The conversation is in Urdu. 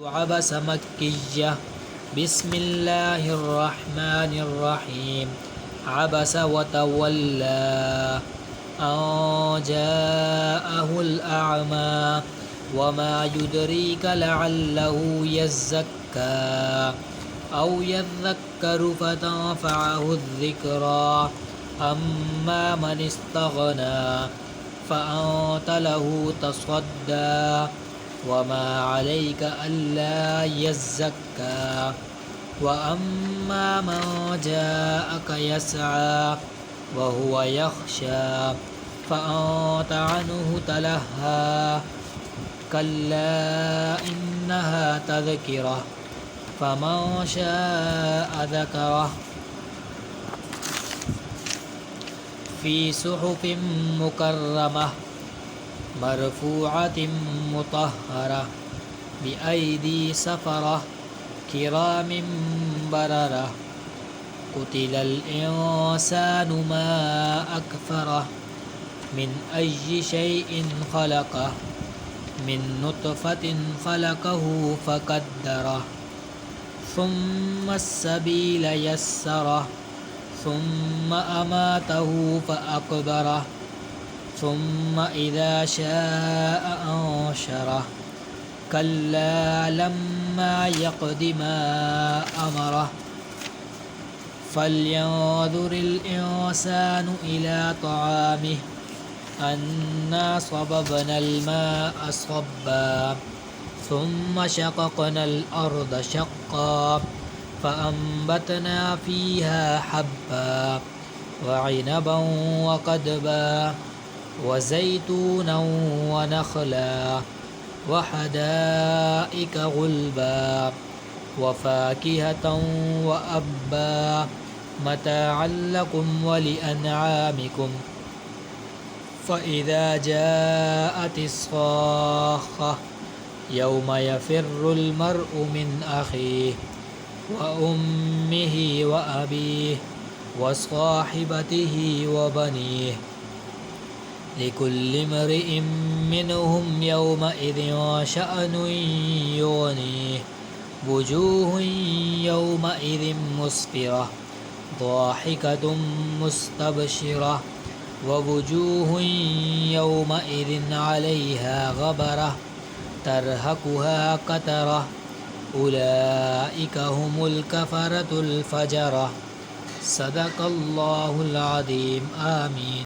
عبس مكية. بسم الله الرحمن الرحيم. عبس وتولى أن جاءه الأعمى وما يدريك لعله يزكى أو يذكر فتنفعه الذكرى. أما من استغنى فأنت له تصدى وما عليك ألا يزكى. وأما من جاءك يسعى وهو يخشى فأنت عنه تلهى. كلا إنها تذكرة فمن شاء ذكره في صحف مكرمة مرفوعة مطهرة بأيدي سفرة كرام بررة. قتل الإنسان ما أكفره من أي شيء خلقه من نطفة خلقه فقدره ثم السبيل يسره ثم أماته فأقبره ثم إذا شاء أنشره. كلا لما يقض ما أمره. فلينظر الإنسان إلى طعامه أنا صببنا الماء صبا ثم شققنا الأرض شقا فأنبتنا فيها حبا وعنبا وقضبا وزيتونا ونخلا وحدائق غلبا وفاكهة وأبا متاعا لكم ولأنعامكم. فإذا جاءت الصاخة يوم يفر المرء من أخيه وأمه وأبيه وصاحبته وبنيه لكل امرئ منهم يومئذ شأن يغنيه. وجوه يومئذ مسفرة ضاحكة مستبشرة ووجوه يومئذ عليها غبرة ترهقها قترة. أولئك هم الكفرة الفجرة. صدق الله العظيم. آمين.